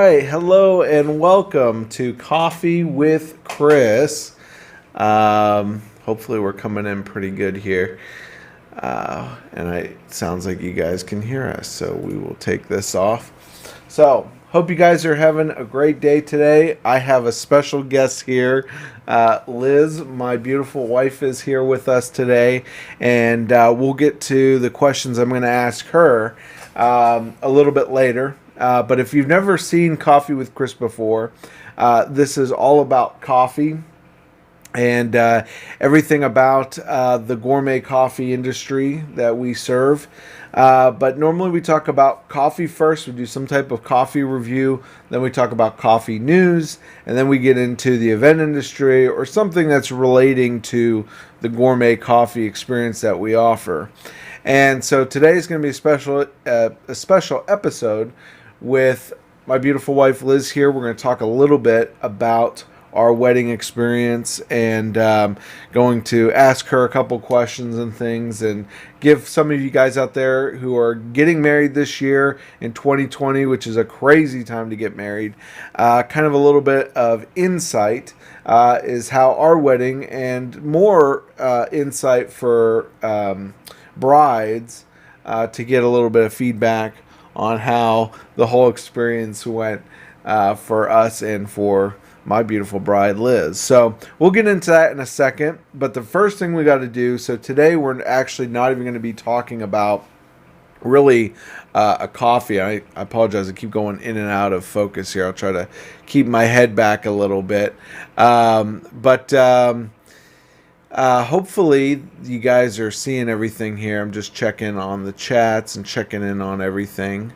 right, hello and welcome to Coffee with Chris. Hopefully we're coming in pretty good here. And it sounds like you guys can hear us, so we will take this off. So, hope you guys are having a great day today. I have a special guest here. Liz, my beautiful wife, is here with us today, and we'll get to the questions I'm going to ask her a little bit later. But if you've never seen Coffee with Chris before, this is all about coffee and everything about the gourmet coffee industry that we serve. But normally we talk about coffee first. We do some type of coffee review. Then we talk about coffee news. And then we get into the event industry or something that's relating to the gourmet coffee experience that we offer. And so today is going to be a special episode with my beautiful wife Liz here. We're going to talk a little bit about our wedding experience and going to ask her a couple questions and things and give some of you guys out there who are getting married this year in 2020, which is a crazy time to get married, kind of a little bit of insight is how our wedding and more insight for brides to get a little bit of feedback on how the whole experience went for us and for my beautiful bride, Liz. So we'll get into that in a second. But the first thing we got to do, so today we're actually not even going to be talking about really a coffee. I apologize. I keep going in and out of focus here. I'll try to keep my head back a little bit. Hopefully you guys are seeing everything here. I'm just checking on the chats and checking in on everything.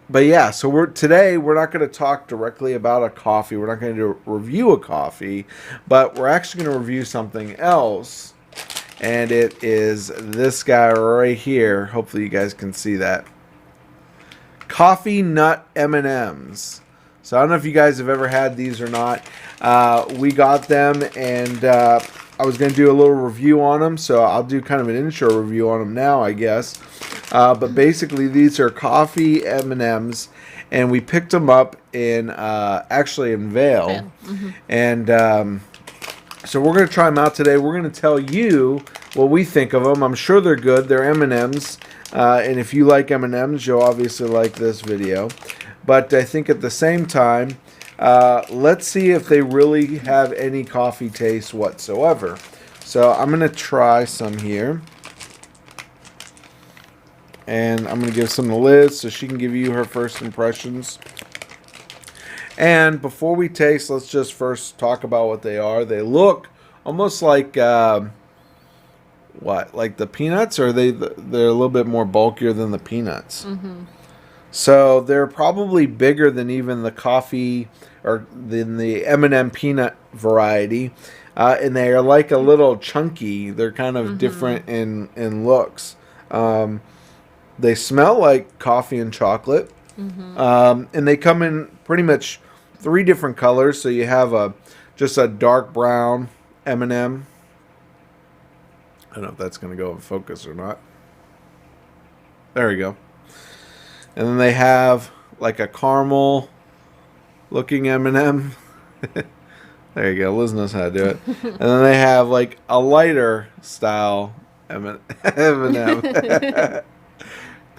But yeah, so today we're not going to talk directly about a coffee. We're not going to review a coffee, but we're actually going to review something else. And it is this guy right here. Hopefully you guys can see that. Coffee nut M&Ms. So I don't know if you guys have ever had these or not. We got them, and I was going to do a little review on them, so I'll do kind of an intro review on them now, I guess. But basically, these are coffee M&Ms, and we picked them up in actually in Vail. Mm-hmm. And so we're going to try them out today. We're going to tell you what we think of them. I'm sure they're good. They're M&Ms, and if you like M&Ms, you'll obviously like this video. But I think at the same time, let's see if they really have any coffee taste whatsoever. So I'm going to try some here. And I'm going to give some to Liz so she can give you her first impressions. And before we taste, let's just first talk about what they are. They look almost like, like the peanuts? Or they're a little bit more bulkier than the peanuts? Mm-hmm. So they're probably bigger than even the coffee or than the M&M peanut variety. And they are like a little chunky. They're kind of different in looks. They smell like coffee and chocolate. Mm-hmm. And they come in pretty much 3 different colors. So you have just a dark brown M&M. I don't know if that's going to go in focus or not. There we go. And then they have like a caramel looking M&M. There you go. Liz knows how to do it. And then they have like a lighter style M&M. Put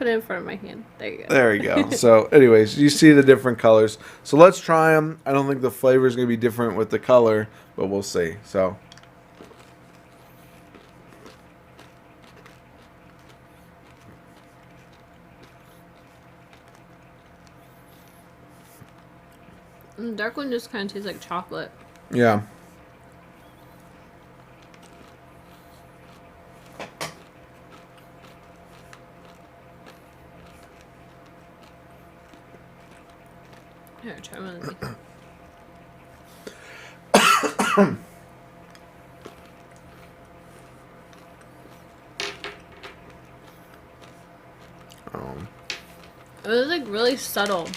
it in front of my hand. There you go. There you go. So anyways, you see the different colors. So let's try them. I don't think the flavor is going to be different with the color, but we'll see. So the dark one just kind of tastes like chocolate. yeah. Here, try one of these. It was like really subtle.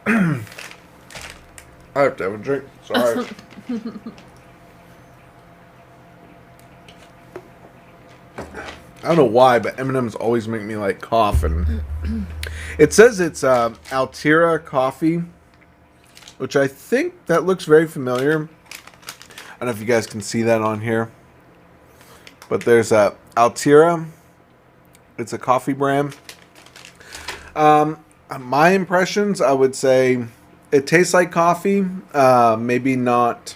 I have to have a drink. Sorry. I don't know why, but M&M's always make me like cough. And it says it's Altira coffee, which I think that looks very familiar. I don't know if you guys can see that on here, but there's Altira. It's a coffee brand. My impressions, I would say it tastes like coffee. Maybe not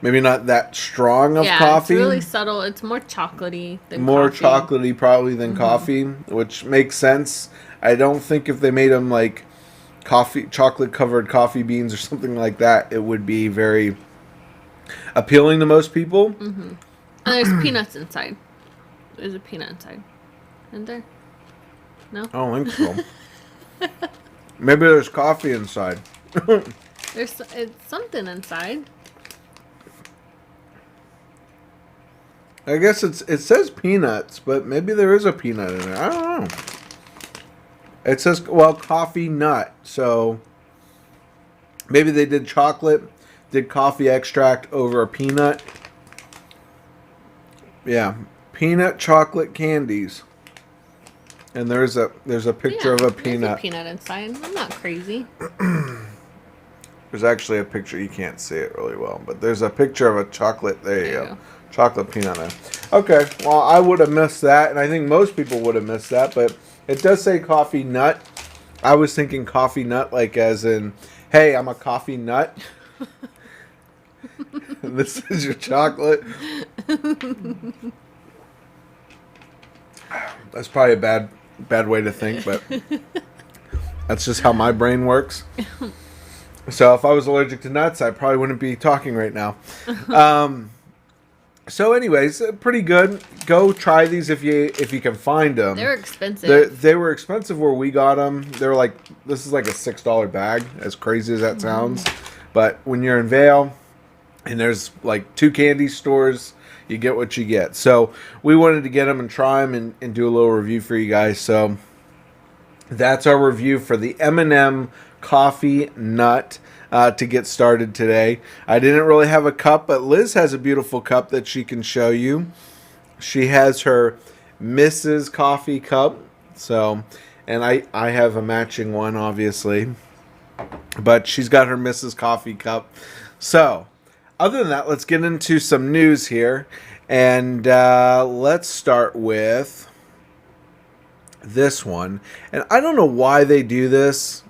that strong of coffee. It's really subtle. It's more chocolatey than more coffee. chocolatey probably than coffee, which makes sense. I don't think if they made them like chocolate covered coffee beans or something like that, it would be very appealing to most people. And there's peanuts inside. There's a peanut inside. Isn't there? No? I don't think so. Maybe there's coffee inside. It's something inside. I guess it says peanuts, but maybe there is a peanut in there. I don't know. It says, coffee nut. So maybe they did coffee extract over a peanut. Yeah, peanut chocolate candies. And there's a picture of a peanut. There's a peanut inside. I'm not crazy. There's actually a picture. You can't see it really well, but there's a picture of a chocolate. There you go. Chocolate peanut there. Okay, well, I would have missed that, and I think most people would have missed that, but it does say coffee nut. I was thinking coffee nut like as in, hey, I'm a coffee nut. This is your chocolate. That's probably a bad way to think, but that's just how my brain works. So if I was allergic to nuts, I probably wouldn't be talking right now. So anyways, pretty good. Go try these if you can find them. They're expensive. They were expensive where we got them. They're like, this is like a $6 bag, as crazy as that sounds. But when you're in Vail and there's like 2 candy stores, you get what you get. So we wanted to get them and try them and do a little review for you guys. So that's our review for the M&M Coffee Nut to get started today. I didn't really have a cup, but Liz has a beautiful cup that she can show you. She has her Mrs. Coffee cup. So, and I have a matching one, obviously. But she's got her Mrs. Coffee cup. So, other than that, let's get into some news here. And let's start with this one. And I don't know why they do this.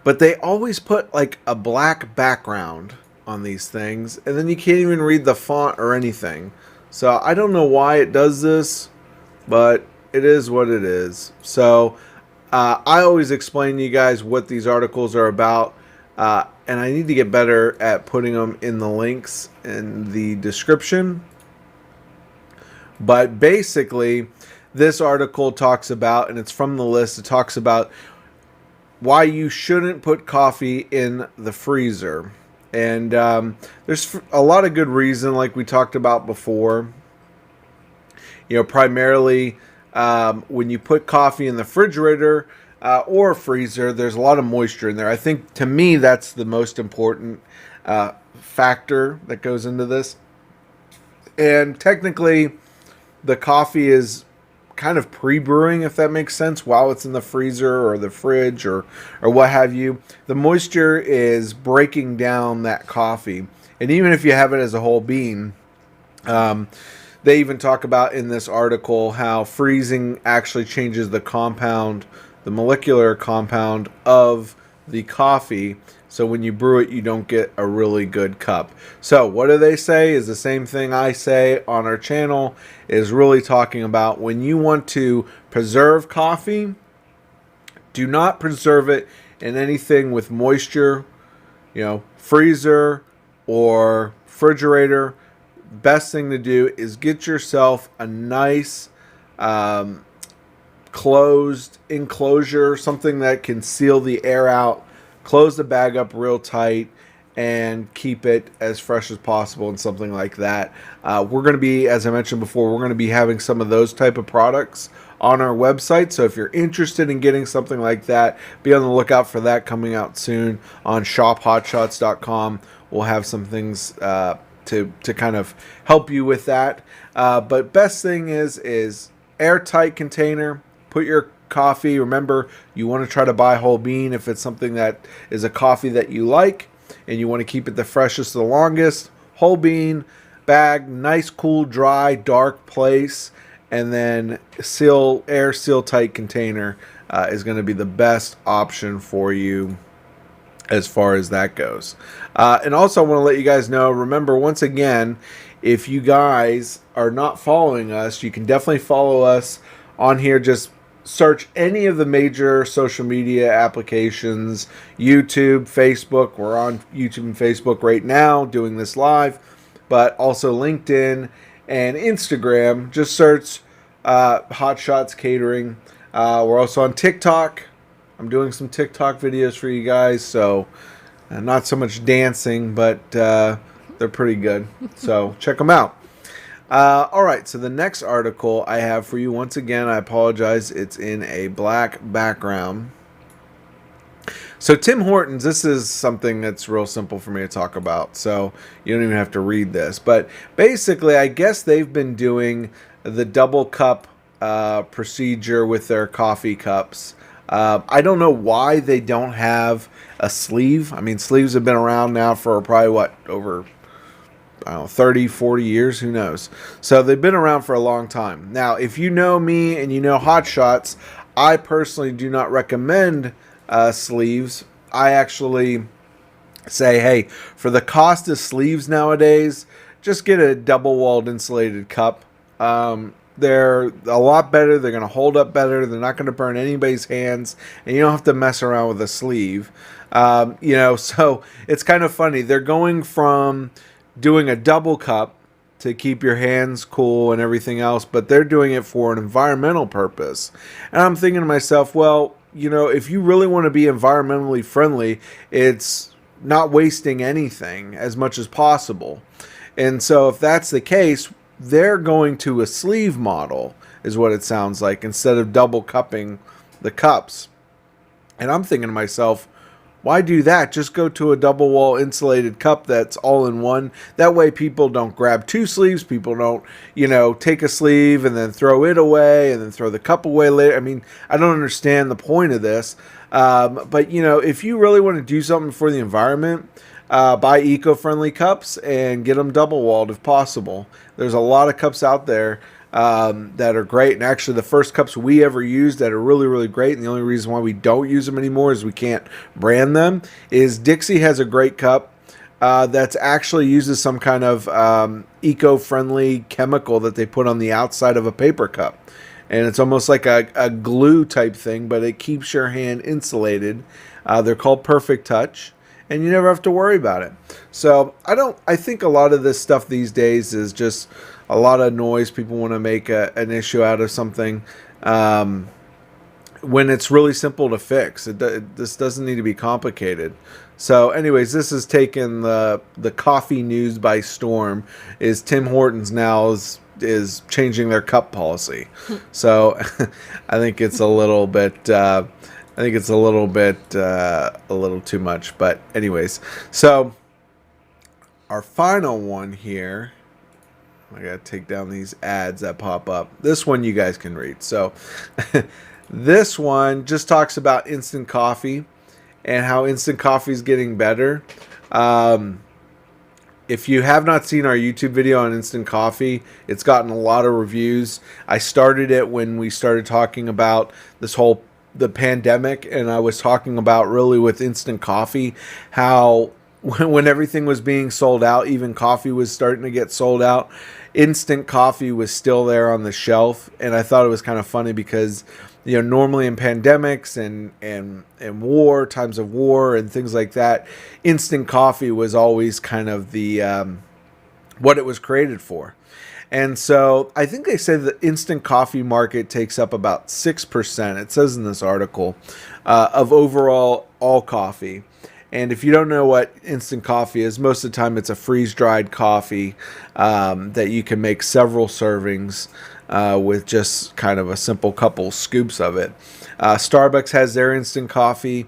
But they always put like a black background on these things. And then you can't even read the font or anything. So I don't know why it does this. But it is what it is. So I always explain to you guys what these articles are about. And I need to get better at putting them in the links in the description. But basically, this article talks about, and it's from the list, it talks about why you shouldn't put coffee in the freezer. And there's a lot of good reason, like we talked about before. You know, primarily when you put coffee in the refrigerator or freezer, there's a lot of moisture in there. I think, to me, that's the most important factor that goes into this. And technically, the coffee is kind of pre-brewing, if that makes sense, while it's in the freezer or the fridge or what have you. The moisture is breaking down that coffee. And even if you have it as a whole bean, they even talk about in this article how freezing actually changes the compound, the molecular compound of the coffee. So when you brew it, you don't get a really good cup. So what do they say is the same thing I say on our channel, is really talking about when you want to preserve coffee, do not preserve it in anything with moisture, freezer or refrigerator. Best thing to do is get yourself a nice closed enclosure, something that can seal the air out. Close the bag up real tight and keep it as fresh as possible and something like that. We're going to be, as I mentioned before, we're going to be having some of those type of products on our website. So if you're interested in getting something like that, be on the lookout for that coming out soon on shophotshots.com. We'll have some things to kind of help you with that. But best thing is airtight container. Put your coffee. Remember, you want to try to buy whole bean if it's something that is a coffee that you like and you want to keep it the freshest, the longest. Whole bean bag, nice, cool, dry, dark place, and then air seal tight container is going to be the best option for you as far as that goes. And also I want to let you guys know, remember, once again, if you guys are not following us, you can definitely follow us on here. Just search any of the major social media applications, YouTube, Facebook. We're on YouTube and Facebook right now doing this live, but also LinkedIn and Instagram. Just search Hot Shots Catering. We're also on TikTok. I'm doing some TikTok videos for you guys, so not so much dancing, but they're pretty good. So check them out. All right, so the next article I have for you, once again, I apologize, it's in a black background. So Tim Hortons, this is something that's real simple for me to talk about, so you don't even have to read this. But basically, I guess they've been doing the double cup procedure with their coffee cups. I don't know why they don't have a sleeve. I mean, sleeves have been around now for probably, over 30, 40 years, who knows? So they've been around for a long time. Now, if you know me and you know Hot Shots, I personally do not recommend sleeves. I actually say, hey, for the cost of sleeves nowadays, just get a double-walled insulated cup. They're a lot better. They're going to hold up better. They're not going to burn anybody's hands, and you don't have to mess around with a sleeve. So it's kind of funny. They're going from doing a double cup to keep your hands cool and everything else, but they're doing it for an environmental purpose. And I'm thinking to myself, well, if you really want to be environmentally friendly, it's not wasting anything as much as possible. And so if that's the case, they're going to a sleeve model, is what it sounds like, instead of double cupping the cups. And I'm thinking to myself, why do that? Just go to a double wall insulated cup that's all in one. That way people don't grab two sleeves. People don't, take a sleeve and then throw it away and then throw the cup away later. I mean, I don't understand the point of this. But, if you really want to do something for the environment, buy eco-friendly cups and get them double walled if possible. There's a lot of cups out there that are great, and actually the first cups we ever used that are really, really great, and the only reason why we don't use them anymore is we can't brand them, is Dixie has a great cup that's actually uses some kind of eco-friendly chemical that they put on the outside of a paper cup, and it's almost like a glue type thing, but it keeps your hand insulated. They're called Perfect Touch, and you never have to worry about it. So I think a lot of this stuff these days is just a lot of noise. People want to make an issue out of something when it's really simple to fix. This doesn't need to be complicated. So anyways, this has taken the coffee news by storm. Is Tim Hortons now is changing their cup policy. So I think it's a little bit a little too much. But anyways, so our final one here, I gotta take down these ads that pop up. This one you guys can read. So this one just talks about instant coffee and how instant coffee is getting better. If you have not seen our YouTube video on instant coffee, it's gotten a lot of reviews. I started it when we started talking about the pandemic, and I was talking about really with instant coffee how when everything was being sold out, even coffee was starting to get sold out, instant coffee was still there on the shelf. And I thought it was kind of funny because normally in pandemics and war, times of war and things like that, instant coffee was always kind of the what it was created for. And so I think they say the instant coffee market takes up about 6%, it says in this article, of overall all coffee. And if you don't know what instant coffee is, most of the time it's a freeze-dried coffee that you can make several servings with just kind of a simple couple scoops of it. Starbucks has their instant coffee.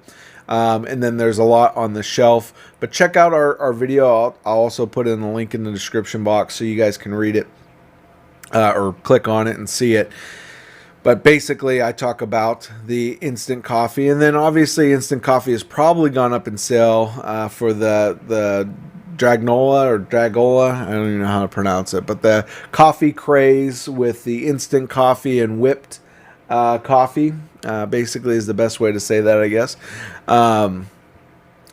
And then there's a lot on the shelf. But check out our video. I'll also put in the link in the description box so you guys can read it or click on it and see it. But basically, I talk about the instant coffee. And then obviously, instant coffee has probably gone up in sale for the Dragnola or Dragola. I don't even know how to pronounce it. But the coffee craze with the instant coffee and whipped coffee basically is the best way to say that, I guess.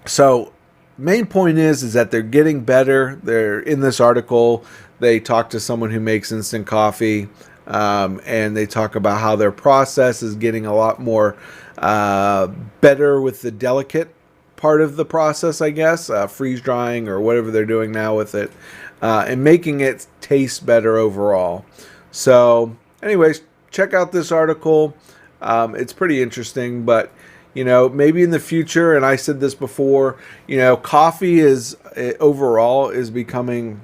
So main point is that they're getting better. They're in this article. They talk to someone who makes instant coffee, and they talk about how their process is getting a lot more better with the delicate part of the process, I guess, freeze drying or whatever they're doing now with it, and making it taste better overall. So anyways, check out this article. It's pretty interesting, but maybe in the future, and I said this before, coffee is overall is becoming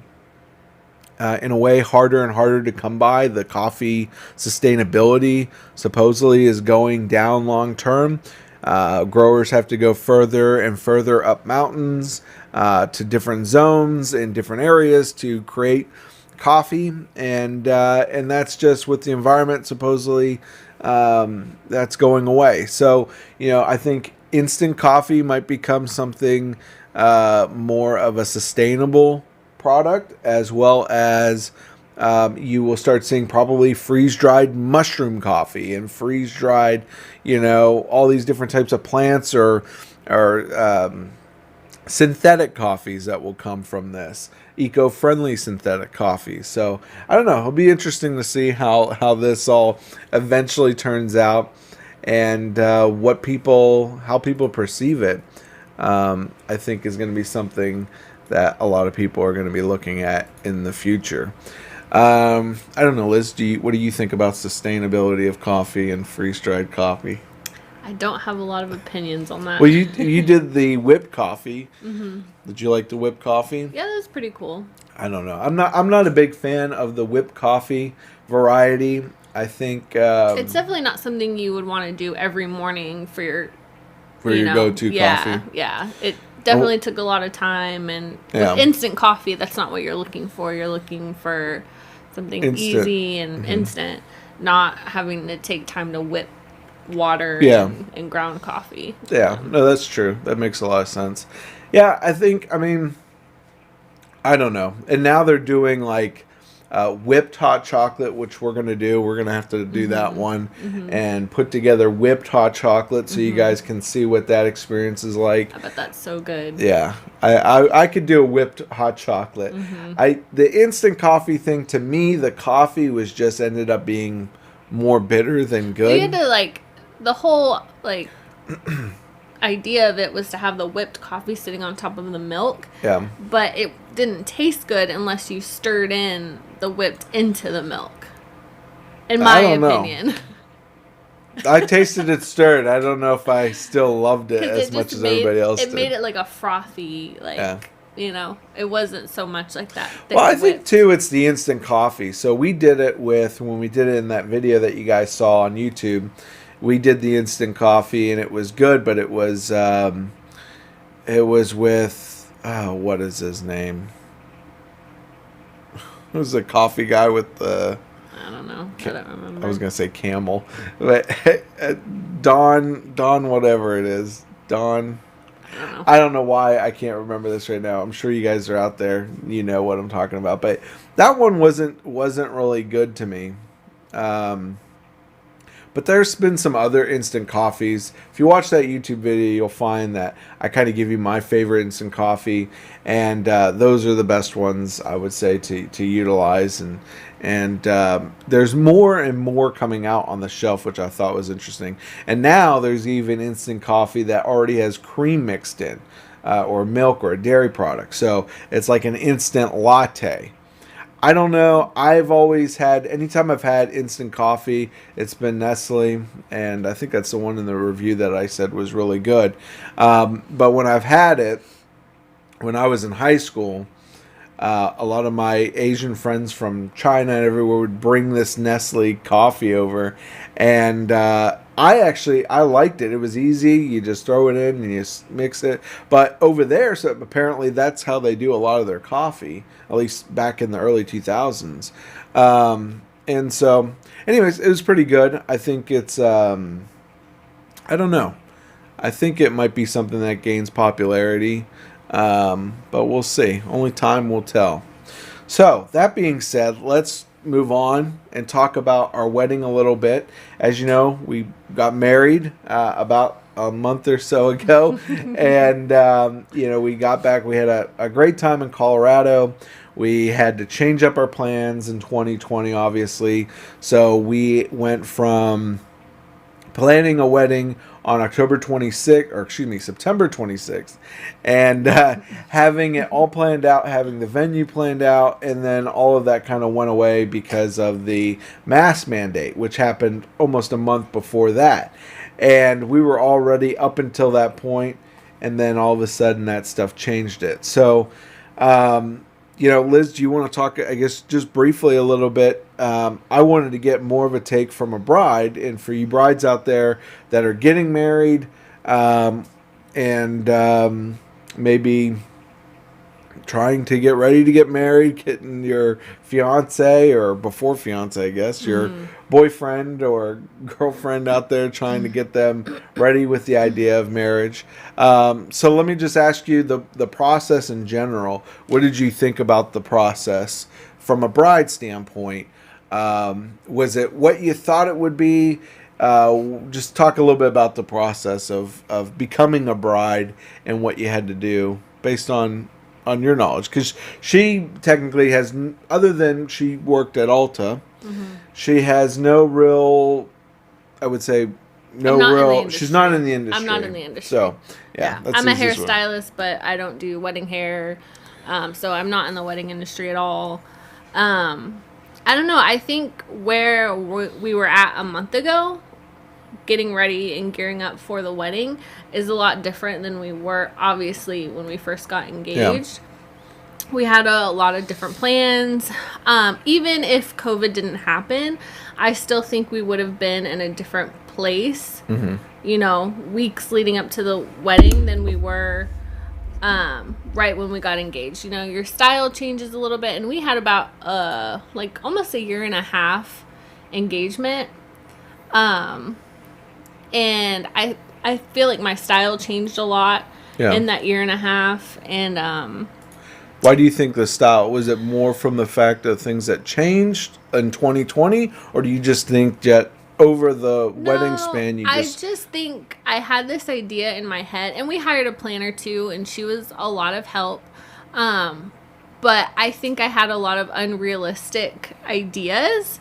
in a way harder and harder to come by. The coffee sustainability supposedly is going down long term. Growers have to go further and further up mountains to different zones in different areas to create coffee, and that's just with the environment supposedly that's going away. So I think instant coffee might become something more of a sustainable product, as well as you will start seeing probably freeze-dried mushroom coffee and freeze-dried, all these different types of plants or synthetic coffees that will come from this, eco-friendly synthetic coffee. So I don't know. It'll be interesting to see how this all eventually turns out, and how people perceive it. I think is going to be something that a lot of people are going to be looking at in the future. I don't know, Liz. What do you think about sustainability of coffee and freeze-dried coffee? I don't have a lot of opinions on that. Well, you did the whipped coffee. Mm-hmm. Did you like the whipped coffee? Yeah, that was pretty cool. I don't know. I'm not a big fan of the whipped coffee variety. I think it's definitely not something you would want to do every morning for your go-to coffee. Yeah, it definitely took a lot of time, and with instant coffee, that's not what you're looking for. You're looking for something easy and instant, not having to take time to whip water and ground coffee. Yeah, no, that's true. That makes a lot of sense. Yeah, I don't know. And now they're doing like whipped hot chocolate, which we're going to do. We're going to have to do that one and put together whipped hot chocolate so you guys can see what that experience is like. I bet that's so good. Yeah, I could do a whipped hot chocolate. The instant coffee thing, to me, the coffee was just ended up being more bitter than good. You had to the whole idea of it was to have the whipped coffee sitting on top of the milk. Yeah. But it didn't taste good unless you stirred in the whipped into the milk. In my opinion. I tasted it stirred. I don't know if I still loved it as much as everybody else did. It made it like a frothy, it wasn't so much like that. Well, I think too it's the instant coffee. So we did it when we did it in that video that you guys saw on YouTube. We did the instant coffee and it was good, but it was with what is his name? It was the coffee guy with the I don't know. I don't remember. I was gonna say Camel, but Don, whatever it is, Don. I don't know why I can't remember this right now. I'm sure you guys are out there. You know what I'm talking about, but that one wasn't really good to me. But there's been some other instant coffees. If you watch that YouTube video, you'll find that I kind of give you my favorite instant coffee, and those are the best ones I would say to utilize. And there's more and more coming out on the shelf, which I thought was interesting. And now there's even instant coffee that already has cream mixed in, or milk or a dairy product. So it's like an instant latte. I don't know. I've always had, anytime I've had instant coffee, it's been Nestle, and I think that's the one in the review that I said was really good. But when I've had it, when I was in high school, A lot of my Asian friends from China and everywhere would bring this Nestle coffee over, and I liked it. It was easy. You just throw it in and you mix it. But over there, so apparently that's how they do a lot of their coffee, at least back in the early 2000s. And so, anyways, it was pretty good. I think it's, I don't know. I think it might be something that gains popularity. But we'll see. Only time will tell. So, that being said, let's move on and talk about our wedding a little bit. As you know, we got married about a month or so ago. And, we got back. We had a great time in Colorado. We had to change up our plans in 2020, obviously. So, we went from planning a wedding on September 26th, and having it all planned out, having the venue planned out, and then all of that kind of went away because of the mask mandate, which happened almost a month before that. And we were already up until that point, and then all of a sudden that stuff changed it. So, Liz, do you want to talk, I guess, just briefly a little bit? I wanted to get more of a take from a bride, and for you brides out there that are getting married, and maybe trying to get ready to get married, getting your fiance, or before fiance, I guess, your boyfriend or girlfriend out there, trying to get them ready with the idea of marriage. So let me just ask you the process in general. What did you think about the process from a bride standpoint? Was it what you thought it would be? Just talk a little bit about the process of becoming a bride and what you had to do based on your knowledge, because she technically has, other than she worked at Ulta, she has no real, I would say, she's not in the industry. I'm not in the industry. So, yeah. I'm a hairstylist, but I don't do wedding hair. So I'm not in the wedding industry at all. I don't know. I think where we were at a month ago, getting ready and gearing up for the wedding, is a lot different than we were, obviously, when we first got engaged. Yeah. We had a lot of different plans. Even if COVID didn't happen, I still think we would have been in a different place, weeks leading up to the wedding than we were right when we got engaged. Your style changes a little bit, and we had about almost a year and a half engagement. And I feel like my style changed a lot in that year and a half. And why do you think the style, was it more from the fact of things that changed in 2020, or do you just think that over the wedding span I just think I had this idea in my head, and we hired a planner too, and she was a lot of help. But I think I had a lot of unrealistic ideas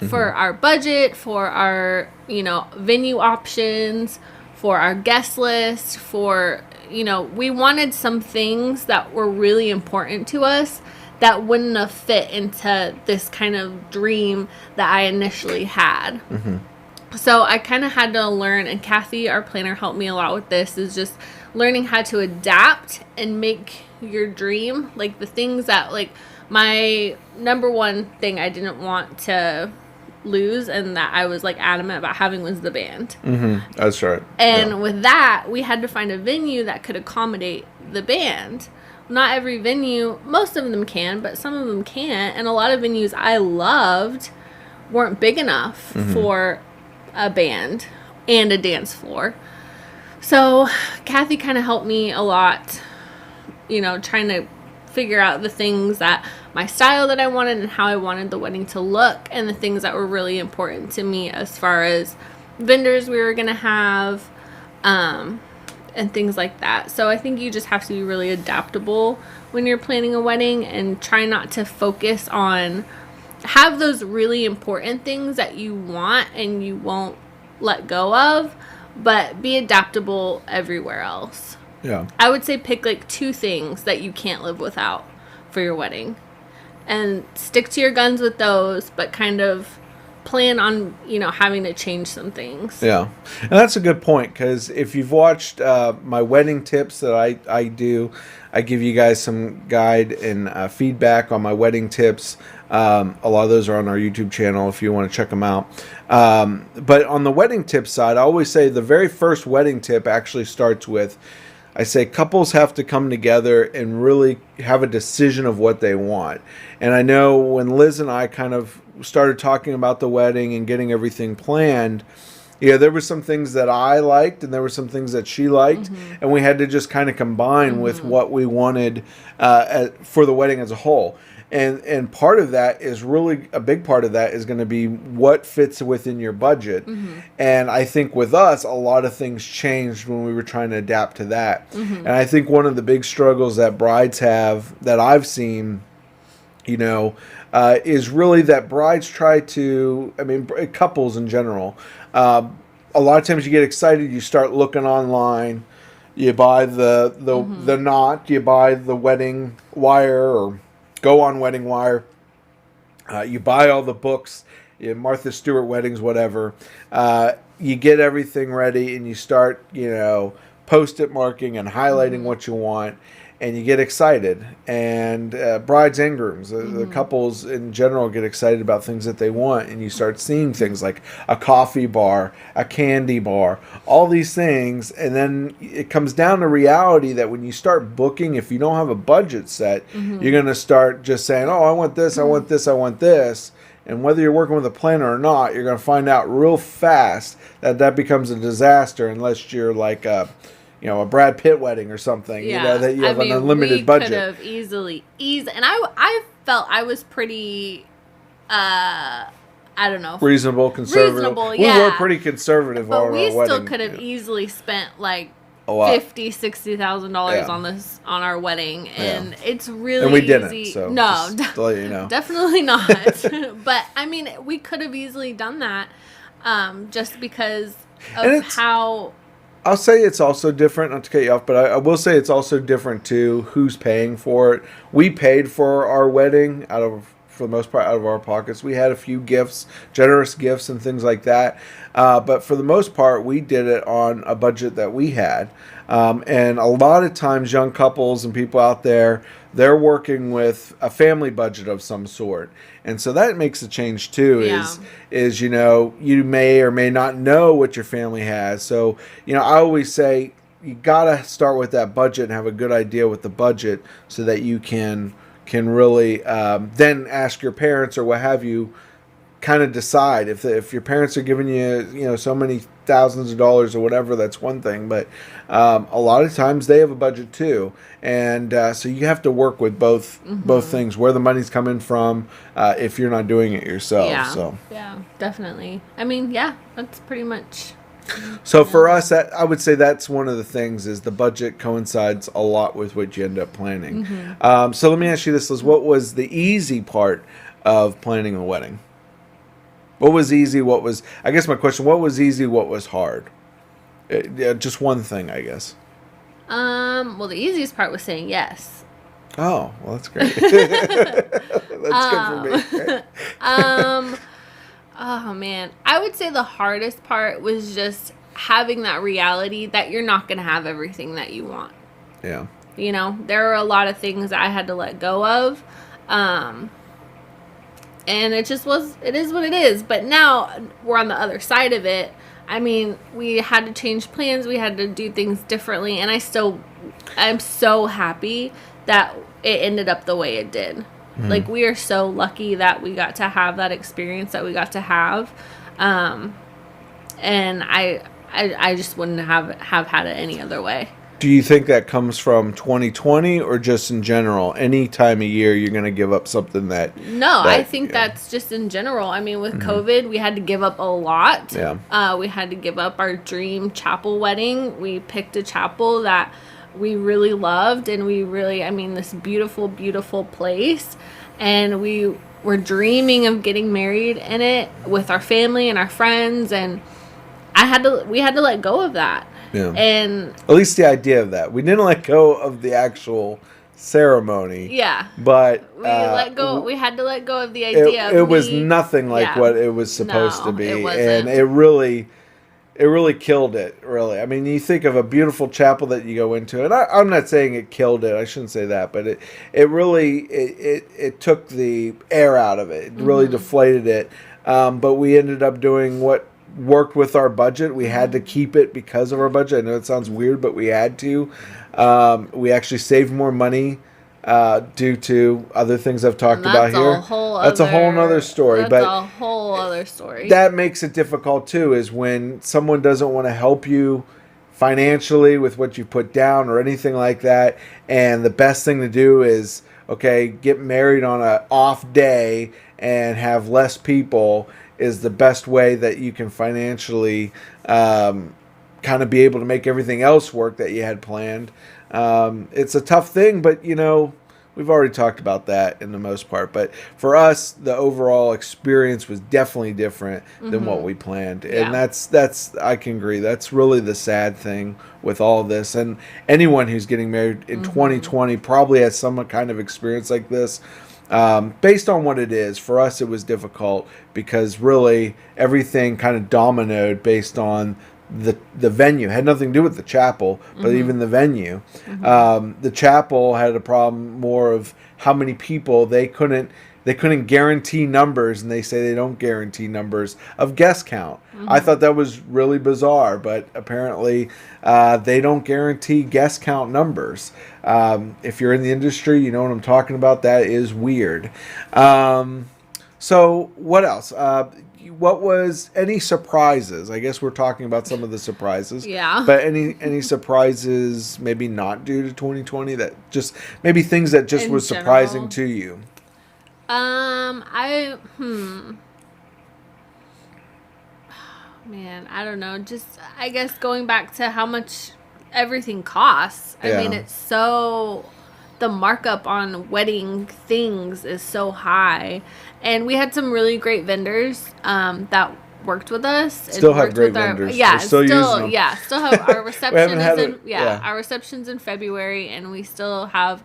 for our budget, for our, venue options, for our guest list, for, we wanted some things that were really important to us that wouldn't have fit into this kind of dream that I initially had. So I kind of had to learn, and Kathy, our planner, helped me a lot with this, is just learning how to adapt and make your dream, like the things that, like, my number one thing I didn't want to lose and that I was like adamant about having was the band. That's right. And with that, we had to find a venue that could accommodate the band. Not every venue, most of them can, but some of them can't. And a lot of venues I loved weren't big enough for a band and a dance floor. So Kathy kind of helped me a lot, trying to figure out the things that my style that I wanted and how I wanted the wedding to look, and the things that were really important to me as far as vendors we were going to have, and things like that. So I think you just have to be really adaptable when you're planning a wedding, and try not to focus on, have those really important things that you want and you won't let go of, but be adaptable everywhere else. Yeah. I would say pick like 2 things that you can't live without for your wedding, and stick to your guns with those, but kind of plan on, having to change some things. Yeah. And that's a good point, because if you've watched my wedding tips that I do, I give you guys some guide and feedback on my wedding tips. A lot of those are on our YouTube channel if you want to check them out. But on the wedding tip side, I always say the very first wedding tip actually starts with, I say couples have to come together and really have a decision of what they want. And I know when Liz and I kind of started talking about the wedding and getting everything planned, there were some things that I liked and there were some things that she liked, and we had to just kind of combine with what we wanted for the wedding as a whole. And part of that is really, a big part of that is going to be what fits within your budget. And I think with us, a lot of things changed when we were trying to adapt to that. And I think one of the big struggles that brides have, that I've seen, is really that brides try to, couples in general, a lot of times you get excited, you start looking online, you buy the knot, you buy the wedding wire, or go on Wedding Wire. You buy all the books, Martha Stewart weddings, whatever. You get everything ready and you start, post-it marking and highlighting what you want, and you get excited. And brides and grooms, the couples in general, get excited about things that they want, and you start seeing things like a coffee bar, a candy bar, all these things. And then it comes down to reality that when you start booking, if you don't have a budget set, you're going to start just saying, oh, I want this, I want this, I want this. And whether you're working with a planner or not, you're going to find out real fast that becomes a disaster, unless you're like a Brad Pitt wedding or something, that you have an unlimited budget. We could have easily and I felt I was pretty, I don't know. Reasonable, conservative. Reasonable, yeah. We were pretty conservative on our wedding. But we still could have easily spent like $50,000-$60,000 on our wedding, and it's really and we didn't, easy. So no, just to let you know. Definitely not. But we could have easily done that, just because of how. I'll say it's also different, not to cut you off, but I will say it's also different too, who's paying for it. We paid for our wedding for the most part, out of our pockets. We had a few gifts, generous gifts and things like that. But for the most part, we did it on a budget that we had. And a lot of times young couples and people out there, they're working with a family budget of some sort. And so that makes a change too, is you may or may not know what your family has. So, I always say you got to start with that budget and have a good idea with the budget, so that you can really then ask your parents or what have you, kind of decide if your parents are giving you so many thousands of dollars or whatever. That's one thing, but a lot of times they have a budget too, and so you have to work with both things, where the money's coming from, if you're not doing it yourself. Yeah, definitely. That's pretty much. So for us, I would say that's one of the things, is the budget coincides a lot with what you end up planning. So let me ask you this, Liz. What was the easy part of planning a wedding? What was easy? I guess my question, what was easy? What was hard? Just one thing, I guess. Well, the easiest part was saying yes. Oh, well, that's great. That's good for me. Oh man, I would say the hardest part was just having that reality that you're not going to have everything that you want. Yeah. There are a lot of things I had to let go of. And it is what it is. But now we're on the other side of it. We had to change plans. We had to do things differently. And I'm so happy that it ended up the way it did. Like, we are so lucky that we got to have that experience that we got to have. And I just wouldn't have had it any other way. Do you think that comes from 2020 or just in general? Any time of year you're going to give up something that... No, I think that's just in general. With COVID, we had to give up a lot. Yeah. We had to give up our dream chapel wedding. We picked a chapel that we really loved, and we really, this beautiful, beautiful place. And we were dreaming of getting married in it with our family and our friends, and we had to let go of that. Yeah. And at least the idea of that. We didn't let go of the actual ceremony. Yeah. But we let go. We had to let go of the idea. It was nothing like what it was supposed to be, it wasn't. and it really killed it. Really, I mean, you think of a beautiful chapel that you go into, and I'm not saying it killed it. I shouldn't say that, but it really it took the air out of it. It really deflated it. But we ended up doing what worked with our budget. We had to keep it because of our budget. I know it sounds weird, but we had to. We actually saved more money due to other things I've talked about here. That's a whole other story. That's a whole other story. That makes it difficult too, is when someone doesn't want to help you financially with what you put down or anything like that. And the best thing to do is, okay, get married on an off day and have less people is the best way that you can financially kind of be able to make everything else work that you had planned. It's a tough thing, but we've already talked about that in the most part. But for us, the overall experience was definitely different than what we planned. And that's I can agree. That's really the sad thing with all of this. And anyone who's getting married in 2020 probably has some kind of experience like this. Based on what it is, for us it was difficult because really everything kind of dominoed based on the venue. It had nothing to do with the chapel, but even the venue. The chapel had a problem more of how many people they couldn't guarantee numbers, and they say they don't guarantee numbers of guest count. I thought that was really bizarre, but apparently they don't guarantee guest count numbers. If you're in the industry, you know what I'm talking about. That is weird. So what else? What was any surprises? I guess we're talking about some of the surprises. Yeah. But any surprises maybe not due to 2020 that just maybe things that just was surprising to you? Man, I don't know. Just I guess going back to how much everything costs. I mean, it's so the markup on wedding things is so high. And we had some really great vendors that worked with us. Still have great vendors. Yeah, still have our reception our reception's in February, and we still have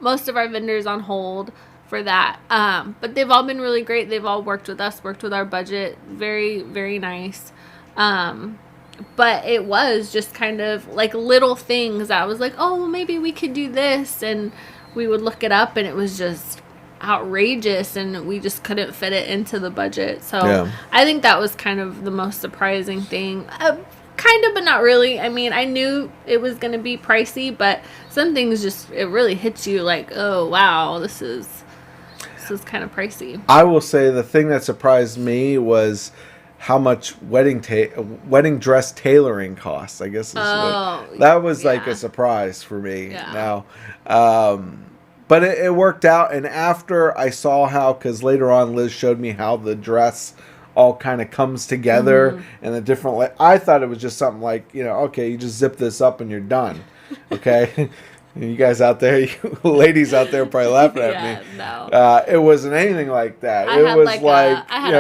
most of our vendors on hold for that. But they've all been really great. They've all worked with us, worked with our budget. Very, very nice. But it was just kind of like little things that I was like, oh, well, maybe we could do this. And we would look it up, and it was just outrageous, and we just couldn't fit it into the budget. So I think that was kind of the most surprising thing. Kind of, but not really. I mean, I knew it was going to be pricey, but some things just, it really hits you like, oh, wow, this is kind of pricey. I will say the thing that surprised me was how much wedding dress tailoring costs. I guess that was like a surprise for me. Now, but it worked out. And after I saw how, because later on Liz showed me how the dress all kind of comes together and the different. I thought it was just something like, okay, you just zip this up and you're done. Okay. You guys out there, you ladies out there, probably laughing at me. No. It wasn't anything like that. I had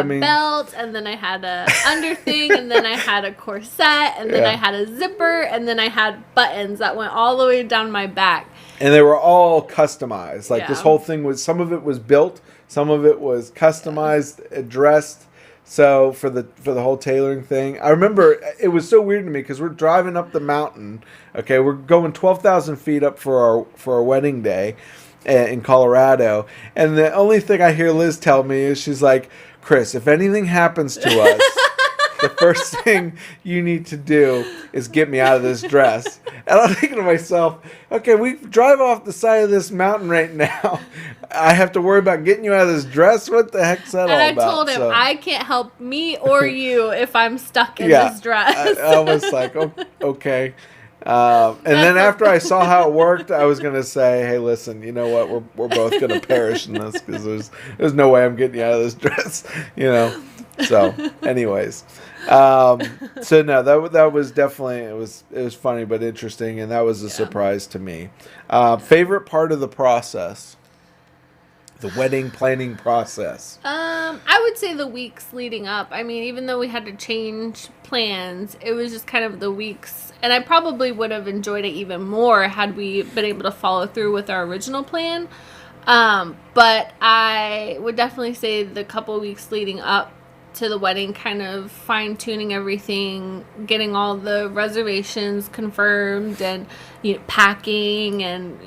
a belt, and then I had a under thing, and then I had a corset, and then I had a zipper, and then I had buttons that went all the way down my back. And they were all customized. Like this whole thing was, some of it was built, some of it was customized, addressed. So for the whole tailoring thing, I remember it was so weird to me because we're driving up the mountain. Okay, we're going 12,000 feet up for our wedding day in Colorado, and the only thing I hear Liz tell me is she's like, "Chris, if anything happens to us, the first thing you need to do is get me out of this dress." And I'm thinking to myself, okay, we drive off the side of this mountain right now. I have to worry about getting you out of this dress? What the heck's that all about? And I told him, I can't help me or you if I'm stuck in this dress. I was like, okay. And then after I saw how it worked, I was going to say, hey, listen, you know what? We're both going to perish in this because there's no way I'm getting you out of this dress, So, anyways, so no, that was definitely, it was funny but interesting, and that was a surprise to me. Favorite part of the process The wedding planning process. I would say the weeks leading up. I mean, even though we had to change plans, it was just kind of the weeks. And I probably would have enjoyed it even more had we been able to follow through with our original plan. But I would definitely say the couple weeks leading up to the wedding, kind of fine-tuning everything, getting all the reservations confirmed, and packing, and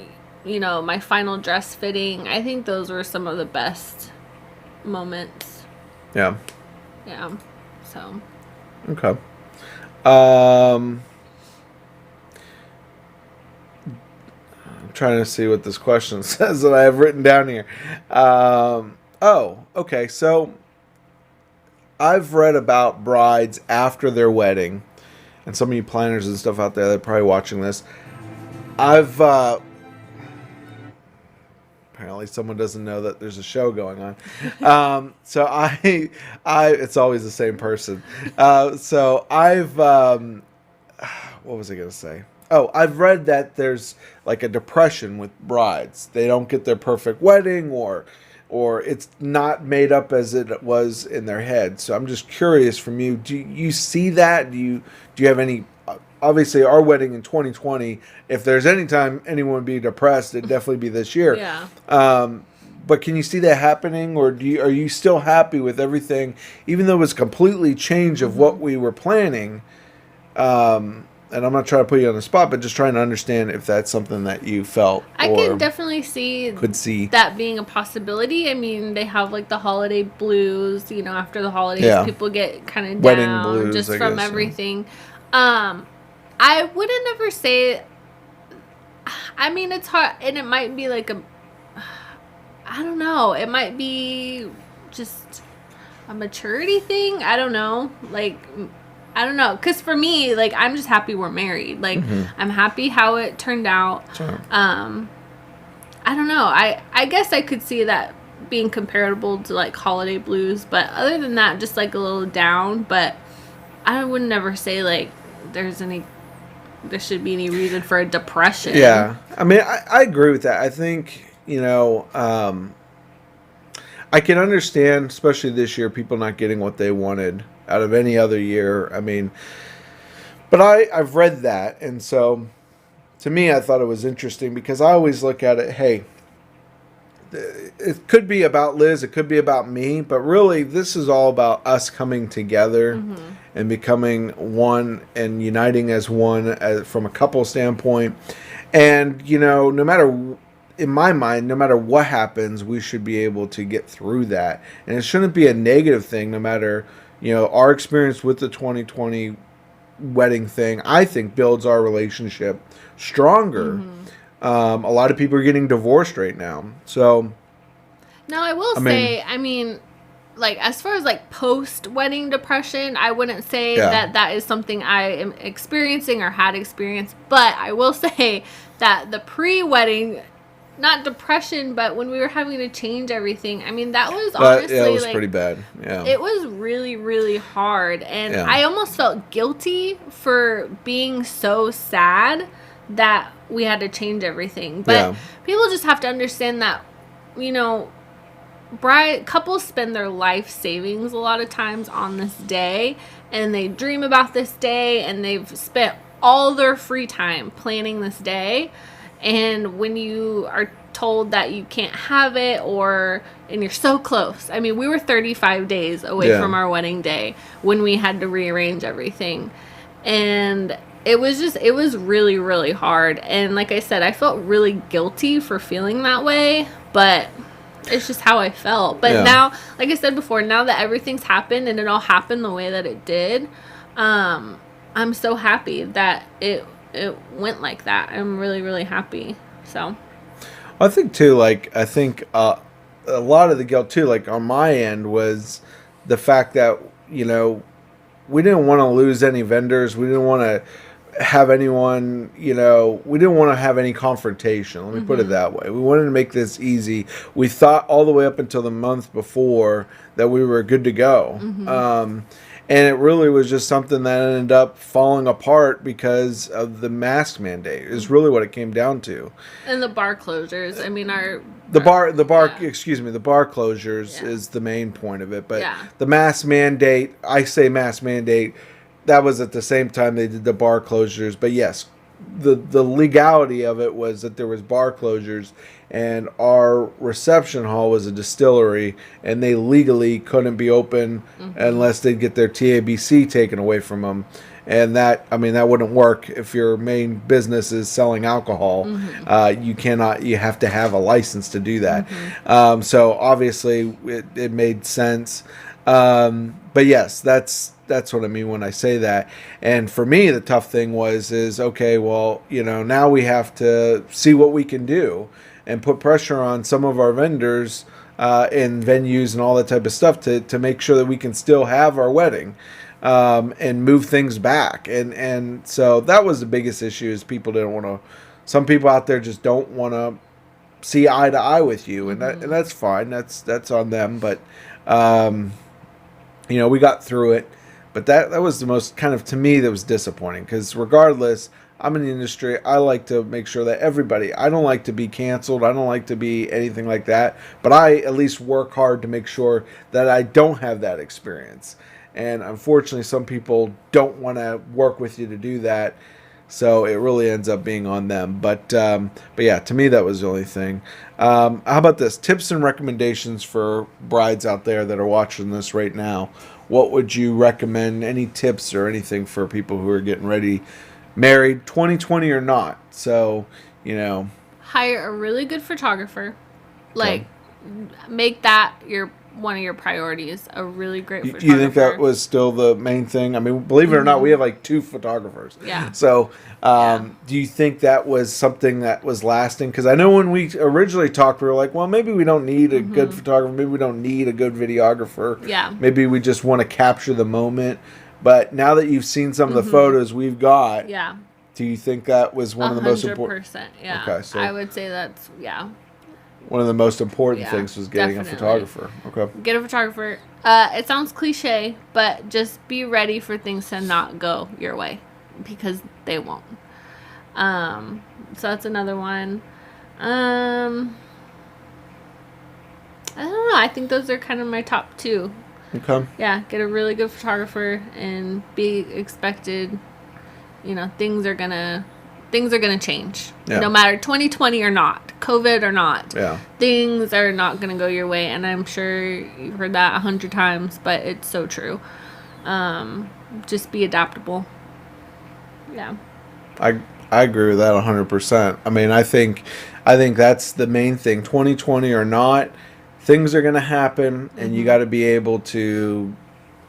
my final dress fitting. I think those were some of the best moments. Yeah. So. Okay. I'm trying to see what this question says that I have written down here. Okay. So I've read about brides after their wedding, and some of you planners and stuff out there that are probably watching this. Apparently someone doesn't know that there's a show going on. So I it's always the same person. So what was I going to say? Oh, I've read that there's like a depression with brides. They don't get their perfect wedding, or it's not made up as it was in their head. So I'm just curious from you, do you see that? Do you have any? Obviously, our wedding in 2020, if there's any time anyone would be depressed, it'd definitely be this year. Yeah. But can you see that happening, or are you still happy with everything, even though it was completely change of what we were planning? And I'm not trying to put you on the spot, but just trying to understand if that's something that you felt. I can definitely see that being a possibility. I mean, they have like the holiday blues, after the holidays, people get kind of down blues, just from everything. I wouldn't ever say, I mean, it's hard, and it might be like I don't know, it might be just a maturity thing. I don't know. I don't know. Because for me, I'm just happy we're married. I'm happy how it turned out. Sure. I don't know. I guess I could see that being comparable to, holiday blues. But other than that, just, a little down. But I would never say, there should be any reason for a depression. Yeah. I mean, I agree with that. I think, I can understand, especially this year, people not getting what they wanted out of any other year. I mean, but I've read that, and so to me, I thought it was interesting because I always look at it, hey, it could be about Liz, it could be about me, but really this is all about us coming together and becoming one and uniting as one from a couple standpoint. And, no matter, in my mind, no matter what happens, we should be able to get through that. And it shouldn't be a negative thing, no matter, our experience with the 2020 wedding thing, I think builds our relationship stronger. A lot of people are getting divorced right now. So, now I will say, as far as post-wedding depression, I wouldn't say that is something I am experiencing or had experienced. But I will say that the pre-wedding, not depression, but when we were having to change everything, that was honestly, it was pretty bad. Yeah, it was really, really hard, and I almost felt guilty for being so sad that we had to change everything. But people just have to understand that, couples spend their life savings a lot of times on this day, and they dream about this day, and they've spent all their free time planning this day. And when you are told that you can't have it, and you're so close. I mean, we were 35 days away from our wedding day when we had to rearrange everything. And it was really, really hard. And like I said, I felt really guilty for feeling that way, but it's just how I felt. But now, like I said before, now that everything's happened and it all happened the way that it did, I'm so happy that it went like that. I'm really, really happy. So I think too, a lot of the guilt too, on my end, was the fact that, we didn't want to lose any vendors. We didn't want to have anyone, we didn't want to have any confrontation. Let me put it that way. We wanted to make this easy. We thought all the way up until the month before that we were good to go. And it really was just something that ended up falling apart because of the mask mandate. Is really what it came down to. And the bar closures. I mean, the bar closures is the main point of it. But the mask mandate, I say mask mandate, that was at the same time they did the bar closures. But yes, the legality of it was that there was bar closures, and our reception hall was a distillery, and they legally couldn't be open unless they'd get their TABC taken away from them. And that wouldn't work if your main business is selling alcohol. You have to have a license to do that. So obviously it made sense. But yes, that's what I mean when I say that. And for me, the tough thing is okay, well, now we have to see what we can do and put pressure on some of our vendors and venues and all that type of stuff to make sure that we can still have our wedding and move things back. And so that was the biggest issue, is people didn't want to. Some people out there just don't want to see eye to eye with you, and that's fine. That's on them. But we got through it. But that was the most, kind of, to me, that was disappointing, because regardless, I'm in the industry. I like to make sure that everybody, I don't like to be canceled. I don't like to be anything like that. But I at least work hard to make sure that I don't have that experience. And unfortunately, some people don't want to work with you to do that. So it really ends up being on them. But yeah, to me, that was the only thing. How about this? Tips and recommendations for brides out there that are watching this right now. What would you recommend? Any tips or anything for people who are getting ready, married, 2020 or not? So, hire a really good photographer. Make that one of your priorities. A really great photographer. You think that was still the main thing? I mean, believe it or not, we have like 2 photographers. Yeah. So, do you think that was something that was lasting? Because I know when we originally talked, we were like, well, maybe we don't need a good photographer. Maybe we don't need a good videographer. Yeah. Maybe we just want to capture the moment. But now that you've seen some of the photos we've got, do you think that was one of the most important? 100%. Yeah. Okay, so I would say that's one of the most important things was getting a photographer. Okay. Get a photographer. It sounds cliche, but just be ready for things to not go your way, because they won't. So that's another one. I don't know. I think those are kind of my top 2. Okay. Yeah, get a really good photographer and be expected. Things are gonna change. Yeah. No matter 2020 or not, COVID or not. Yeah. Things are not gonna go your way, and I'm sure you've heard that 100 times, but it's so true. Just be adaptable. Yeah. I agree with that 100%. I mean, I think that's the main thing. 2020 or not, things are going to happen, and you got to be able to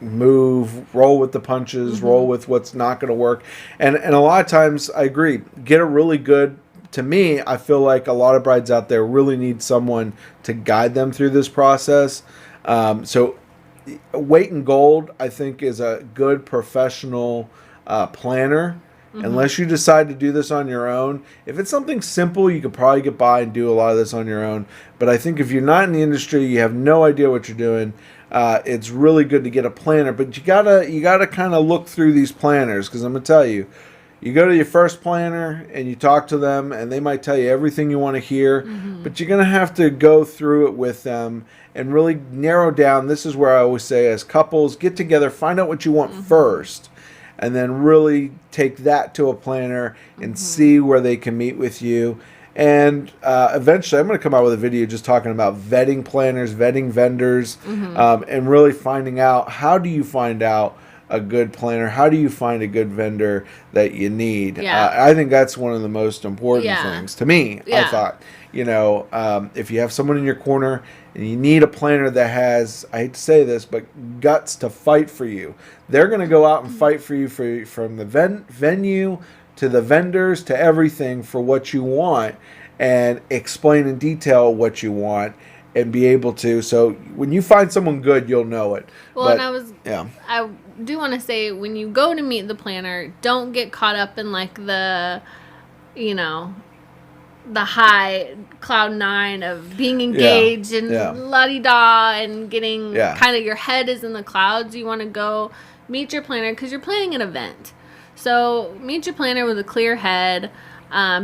roll with the punches, roll with what's not going to work. And a lot of times, I agree, get a really good, to me, I feel like a lot of brides out there really need someone to guide them through this process. So Weight and Gold, I think, is a good professional planner. Unless you decide to do this on your own. If it's something simple, you could probably get by and do a lot of this on your own. But I think if you're not in the industry, you have no idea what you're doing, it's really good to get a planner. But you gotta kind of look through these planners, because I'm gonna tell you, you go to your first planner and you talk to them, and they might tell you everything you want to hear, but you're gonna have to go through it with them and really narrow down. This is where I always say, as couples, get together, find out what you want first. And then really take that to a planner and see where they can meet with you. And eventually, I'm going to come out with a video just talking about vetting planners, vetting vendors, and really finding out, how do you find out a good planner? How do you find a good vendor that you need? Yeah. I think that's one of the most important things to me. Yeah. I thought, if you have someone in your corner and you need a planner that has, I hate to say this, but guts to fight for you. They're going to go out and fight for you from the venue to the vendors to everything for what you want, and explain in detail what you want and be able to. So when you find someone good, you'll know it. Well, I do want to say, when you go to meet the planner, don't get caught up in like the high cloud 9 of being engaged and la-di-da and getting kind of, your head is in the clouds. You want to go meet your planner, because you're planning an event. So meet your planner with a clear head.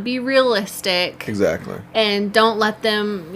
Be realistic. Exactly. And don't let them,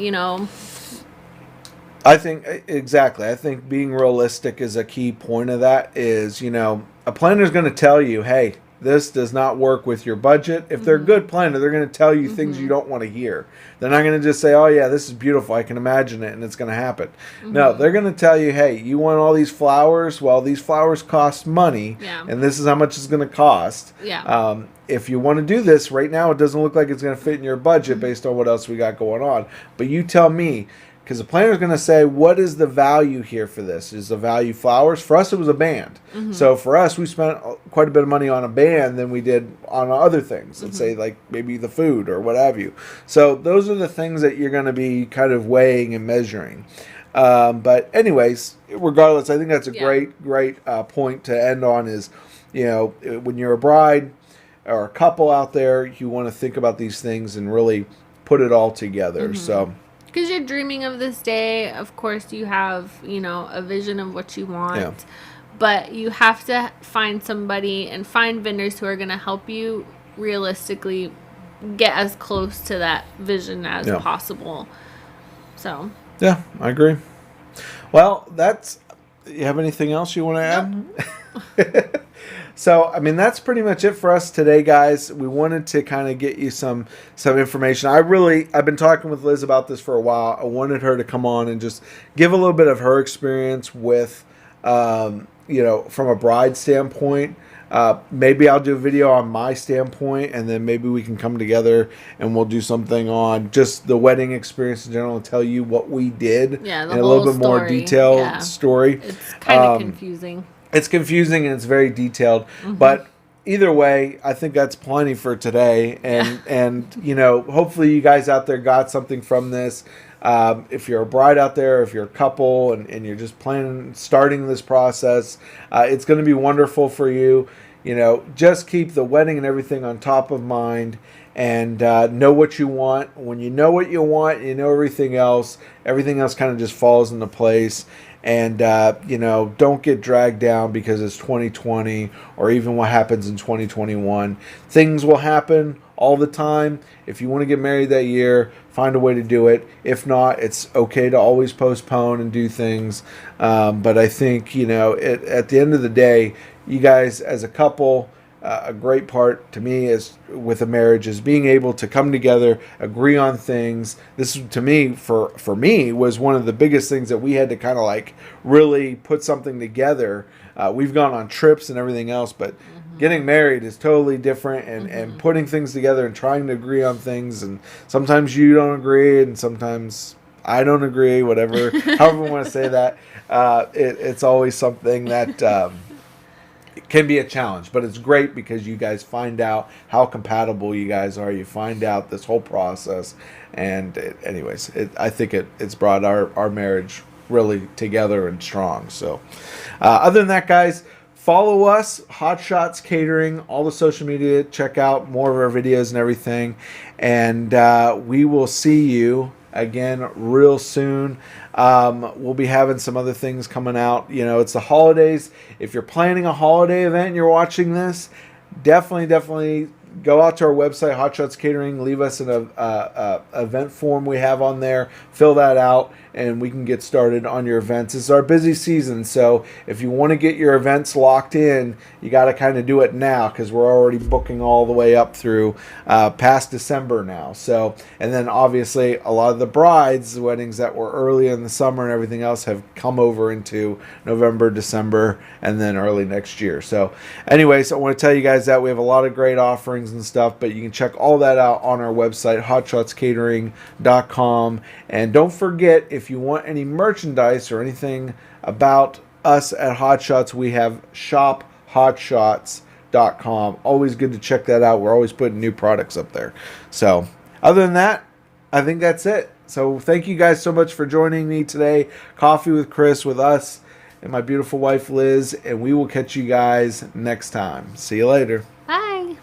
I think being realistic is a key point of that. Is, a planner is going to tell you, hey, this does not work with your budget. If they're a good planner, they're going to tell you things you don't want to hear. They're not going to just say, oh yeah, this is beautiful, I can imagine it, and it's going to happen. No, they're going to tell you, hey, you want all these flowers? Well, these flowers cost money, and this is how much it's going to cost. Yeah. If you want to do this right now, it doesn't look like it's going to fit in your budget based on what else we got going on. But you tell me. Because the planner is going to say, what is the value here for this? Is the value flowers? For us, it was a band. So for us, we spent quite a bit of money on a band than we did on other things. Let's say like maybe the food or what have you. So those are the things that you're going to be kind of weighing and measuring. But anyways, regardless, I think that's a great point to end on is, when you're a bride or a couple out there, you want to think about these things and really put it all together. So. Because you're dreaming of this day. Of course, you have, a vision of what you want. Yeah. But you have to find somebody and find vendors who are going to help you realistically get as close to that vision as possible. So. Yeah, I agree. Well, you have anything else you want to add? Nope. So, that's pretty much it for us today, guys. We wanted to kind of get you some information. I've been talking with Liz about this for a while. I wanted her to come on and just give a little bit of her experience with, from a bride standpoint. Maybe I'll do a video on my standpoint, and then maybe we can come together and we'll do something on just the wedding experience in general and tell you what we did. Yeah, in a little bit more detailed story. It's kind of confusing. It's confusing and it's very detailed, but either way, I think that's plenty for today. And hopefully you guys out there got something from this. If you're a bride out there, if you're a couple and you're just starting this process, it's going to be wonderful for you. Just keep the wedding and everything on top of mind and know what you want. When you know what you want, you know everything else kind of just falls into place. And, don't get dragged down because it's 2020 or even what happens in 2021. Things will happen all the time. If you want to get married that year, find a way to do it. If not, it's okay to always postpone and do things. But I think, at the end of the day, you guys as a couple, a great part to me is with a marriage is being able to come together, agree on things. This to me, for me, was one of the biggest things that we had to kind of like really put something together. We've gone on trips and everything else, but getting married is totally different and putting things together and trying to agree on things. And sometimes you don't agree and sometimes I don't agree, whatever, however you want to say that. It's always something that can be a challenge, but it's great because you guys find out how compatible you guys are. You find out this whole process, and I think it's brought our marriage really together and strong. So other than that, guys, follow us, Hot Shots Catering, all the social media. Check out more of our videos and everything, and we will see you again real soon. We'll be having some other things coming out. It's the holidays. If you're planning a holiday event and you're watching this, definitely go out to our website, Hot Shots Catering. Leave us an event form we have on there. Fill that out, and we can get started on your events. It's our busy season, so if you want to get your events locked in, you got to kind of do it now because we're already booking all the way up through past December now. So, and then obviously a lot of the brides' weddings that were early in the summer and everything else have come over into November, December, and then early next year. So anyways, I want to tell you guys that we have a lot of great offerings and stuff, but you can check all that out on our website, hotshotscatering.com. And don't forget, if you want any merchandise or anything about us at Hot Shots, we have shophotshots.com. Always good to check that out. We're always putting new products up there. So other than that, I think that's it. So thank you guys so much for joining me today. Coffee with Chris with us and my beautiful wife Liz, and we will catch you guys next time. See you later. Bye.